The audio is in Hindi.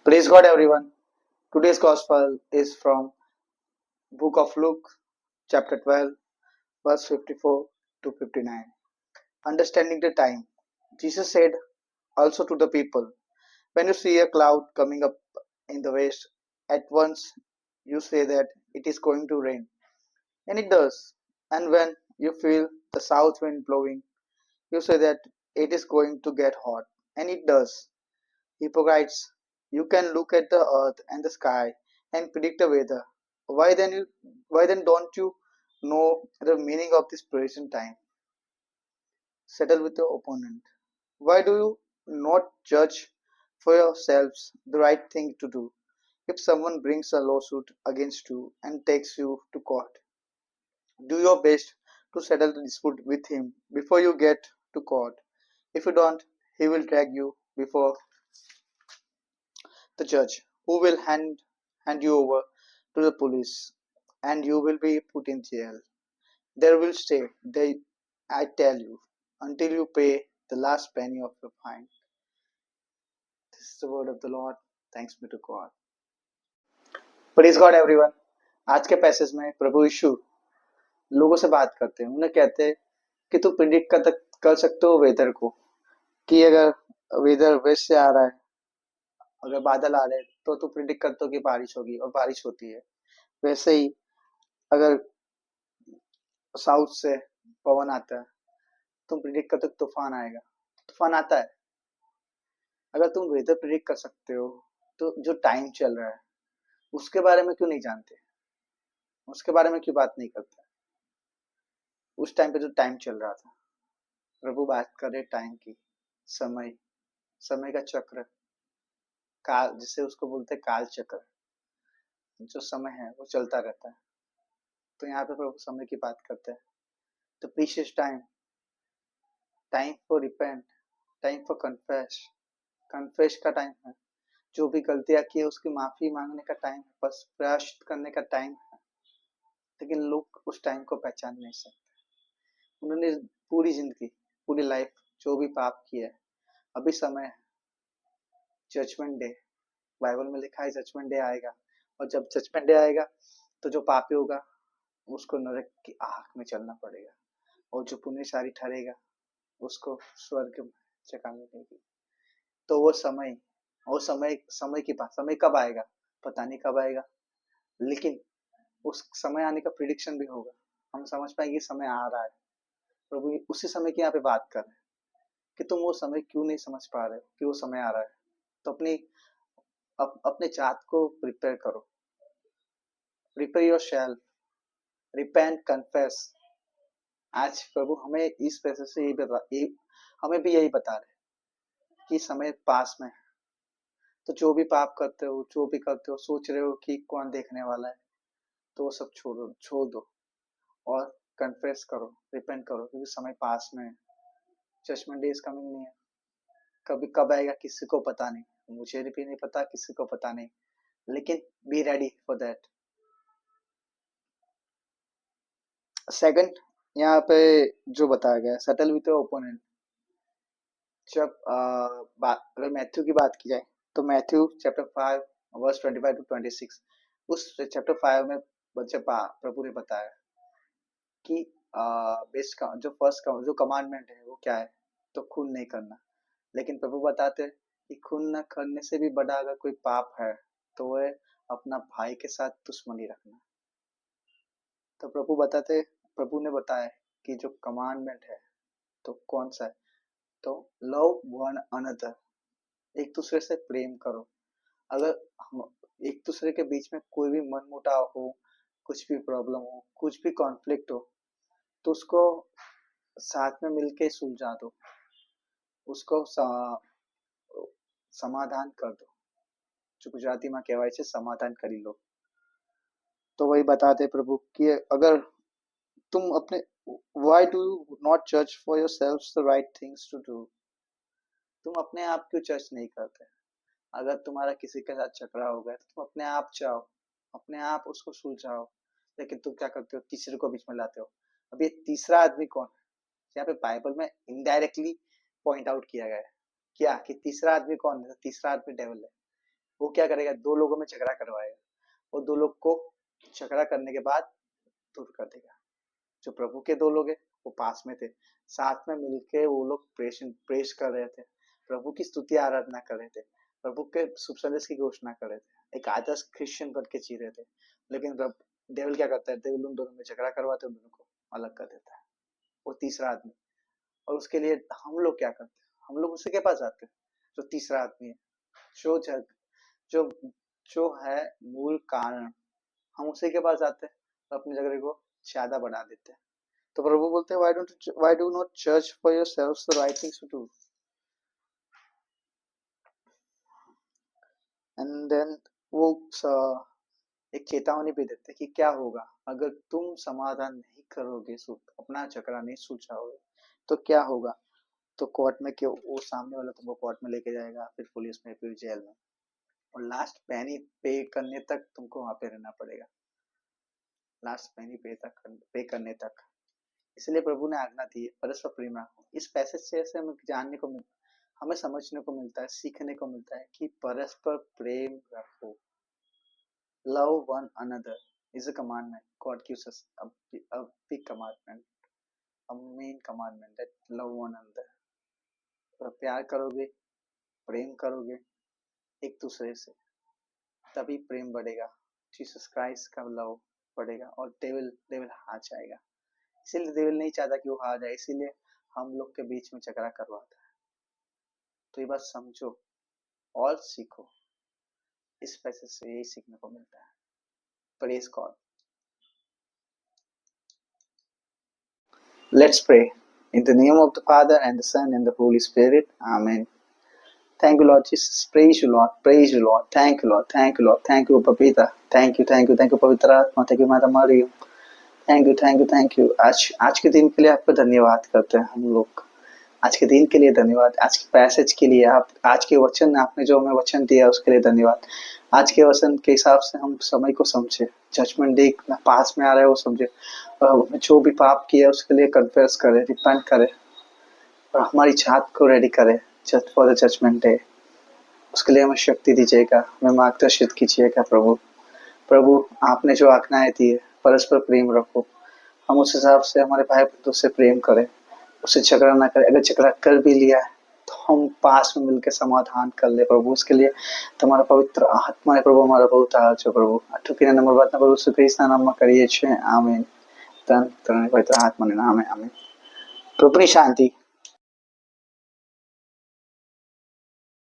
Praise God, everyone. Today's gospel is from Book of Luke, chapter 12, verse 54 to 59. Understanding the time. Jesus said also to the people, when you see a cloud coming up in the west, at once you say that it is going to rain. And it does. And when you feel the south wind blowing, you say that it is going to get hot. And it does. Hypocrites, you can look at the earth and the sky and predict the weather. Why then don't you know the meaning of this present time? Settle with your opponent. Why do you not judge for yourselves the right thing to do? If someone brings a lawsuit against you and takes you to court, do your best to settle the dispute with him before you get to court. If you don't, he will drag you before the judge, who will hand you over to the police, and you will be put in jail. There will stay, I tell you, until you pay the last penny of your fine. This is the word of the Lord. Thanks be to God. Praise God everyone. आज के पैसेज में प्रभु यीशु लोगों से बात करते हैं. उन्हें कहते हैं कि तू प्रिडिक्ट कर सकते हो वेदर को, कि अगर वेदर वेस्ट से आ रहा है, अगर बादल आ रहे हैं तो तू प्रिडिक्ट करते हो कि बारिश होगी और बारिश होती है. वैसे ही अगर साउथ से पवन आता है, तुम प्रिडिक्ट करते हो तूफान आएगा, तूफान आता है. अगर तुम वेदर प्रिडिक्ट कर सकते हो तो जो टाइम चल रहा है उसके बारे में क्यों नहीं जानते, उसके बारे में क्यों बात नहीं करते. उस टाइम पे जो टाइम चल रहा था, प्रभु बात कर रहे टाइम की, समय, समय का चक्र, काल, जिसे उसको बोलते हैं काल चक्र. जो समय है वो चलता रहता है. तो यहाँ पे प्रभु समय की बात करते हैं. तो precious time, time for repent, time for confess का टाइम है. जो भी गलतियां की है उसकी माफी मांगने का टाइम है, बस प्रायश्चित करने का टाइम है. लेकिन लोग उस टाइम को पहचान नहीं सकते. उन्होंने पूरी जिंदगी, पूरी लाइफ जो भी पाप किया है, अभी समय है. जजमेंट डे, बाइबल में लिखा है जजमेंट डे आएगा, और जब जजमेंट डे आएगा तो जो पापी होगा उसको नरक की आग में चलना पड़ेगा, और जो पुण्यशाली ठहरेगा उसको स्वर्ग में जगह मिलेगी. तो वो समय, और समय की बात, समय कब आएगा पता नहीं कब आएगा, लेकिन उस समय आने का प्रिडिक्शन भी होगा. हम समझ पाएंगे समय आ रहा है. प्रभु उसी समय की यहाँ पे बात कर रहे हैं कि तुम वो समय क्यों नहीं समझ पा रहे हो कि वो समय आ रहा है. तो अपने जात को प्रिपेयर करो. Prepare your self, repent, confess. आज प्रभु हमें इस पैसे से हमें भी यही बता रहे कि समय पास में है. तो जो भी पाप करते हो, जो भी करते हो, सोच रहे हो कि कौन देखने वाला है, तो वो सब छोड़ दो और कन्फेस करो, रिपेंट करो, क्योंकि समय पास में है. जजमेंट डे इज कमिंग नहीं है. कभी कब आएगा किसी को पता नहीं, मुझे भी नहीं पता, किसी को पता नहीं, लेकिन be ready for that. Second, यहाँ पे जो बताया गया, सेटल विथ योर ओपोनेंट. जब अगर मैथ्यू की बात की जाए तो मैथ्यू चैप्टर 5 वर्स 25 to 26, उस चैप्टर 5 में प्रभु ने बताया कि बेस्ट का जो फर्स्ट का जो कमांडमेंट है वो क्या है, तो खून नहीं करना. लेकिन प्रभु बताते हैं कि खून न करने से भी बड़ा अगर कोई पाप है तो वह अपना भाई के साथ दुश्मनी रखना. तो प्रभु ने बताया कि जो कमांडमेंट है तो कौन सा है, तो लव वन अनदर, एक दूसरे से प्रेम करो. अगर हम एक दूसरे के बीच में कोई भी मनमुटाव हो, कुछ भी प्रॉब्लम हो, कुछ भी कॉन्फ्लिक्ट हो, तो उसको साथ में मिलके सुलझा दो, उसको समाधान कर दो. जो गुजराती में कहवाय छे समाधान करी लो. तो वही बताते प्रभु कि अगर तुम अपने, व्हाई डू यू नॉट जज for yourselves the right things to do. तुम अपने आप क्यों जज नहीं करते. अगर तुम्हारा किसी के साथ झगड़ा हो गया तो तुम अपने आप जाओ, अपने आप उसको सुलझाओ. लेकिन तुम क्या करते हो, तीसरे को बीच में लाते हो. अब ये तीसरा आदमी कौन है, यहाँ पे बाइबल में इनडायरेक्टली पॉइंट आउट किया गया है क्या, कि तीसरा आदमी कौन है. तीसरा आदमी डेविल है. वो क्या करेगा, दो लोगों में झगड़ा करवाएगा, वो दो लोग को झगड़ा करने के बाद दूर कर देगा। जो प्रभु के दो लोग हैं वो पास में थे, साथ में मिलके वो लोग प्रेस कर रहे थे, प्रभु की स्तुति आराधना कर रहे थे, प्रभु के शुभ संदेश की घोषणा कर रहे थे, एक आदर्श क्रिश्चियन बन के जी रहे थे। लेकिन डेविल क्या करता है, डेविल उन दोनों में झगड़ा करवाते, उन दोनों को अलग कर देता है, वो तीसरा आदमी। और उसके लिए हम लोग क्या करते हैं, हम लोग उसी के पास जाते हैं जो तीसरा आदमी है, जो जो जो है मूल कारण, हम उसी के पास जाते हैं और अपने झगड़े को ज्यादा बढ़ा देते हैं। तो प्रभु बोलते हैं, why do not judge for yourselves the right things to do, and then वो एक चेतावनी भी देते हैं कि क्या होगा अगर तुम समाधान नहीं करोगे, अपना झगड़ा नहीं सुलझाओगे तो क्या होगा। तो कोर्ट में क्यों, वो सामने वाला तुमको कोर्ट में लेके जाएगा, फिर पुलिस में, फिर जेल में, और लास्ट पैनी पे करने तक तुमको वहां पे रहना पड़ेगा, लास्ट पैनी पे करने तक। इसलिए प्रभु ने आज्ञा दी है, परस्पर प्रेम रखो। इस पैसेज से ऐसे हमें जानने को हमें समझने को मिलता है, सीखने को मिलता है कि परस्पर प्रेम रखो। Love one another is a commandment, God gives us a big commandment, a main commandment, that love one another। और प्यार करोगे, प्रेम करोगे एक दूसरे से, तभी प्रेम बढ़ेगा, जीसस क्राइस्ट का लव बढ़ेगा, और डेविल डेविल हार जाएगा। इसीलिए डेविल नहीं चाहता कि वो हार जाए, इसीलिए हम लोग के बीच में झगड़ा करवाता है। तो ये बात समझो और सीखो, इस पैसे से यही सीखने को मिलता है। Praise God. Let's pray. In the name of the Father and the Son and the Holy Spirit. Amen. Thank you, Lord Jesus. Praise you, Lord. Praise you, Lord. Thank you, Lord. Thank you, Lord. Thank you, Papita. Thank you, thank you, thank you, पवित्र आत्मा। Thank you, Mother Maria. Thank you, thank you, thank you। आज के दिन के लिए आपको धन्यवाद करते हैं हम लोग। आज के दिन के लिए धन्यवाद, आज के पैसेज के लिए, आप आज के वचन, आपने जो हमें वचन दिया उसके लिए धन्यवाद। आज के वचन के हिसाब से हम समय को समझे, जजमेंट डे पास में आ रहा है वो समझे, और जो भी पाप किया उसके लिए कन्फेस करे, रिपेंट करे, और हमारी जात को रेडी करे just for the judgement day. उसके लिए हमें शक्ति दीजिएगा, हमें मार्गदर्शित कीजिएगा प्रभु। प्रभु आपने जो आज्ञाएं दी है, परस्पर प्रेम रखो, हम उस हिसाब से हमारे भाई बंधु से प्रेम करें, उससे झगड़ा ना करें। अगर झगड़ा कर भी लिया है तो हम पास में मिलकर समाधान कर ले प्रभु। उसके लिए तुम्हारा पवित्र आत्मा है प्रभु, हमारा बहुत आज प्रभु अठुकी नंबर बात ना प्रभु सुकृष्ण नाम में करिए छे। आमीन। तन पवित्र आत्मा ने नाम है। आमीन। प्रभु की शांति।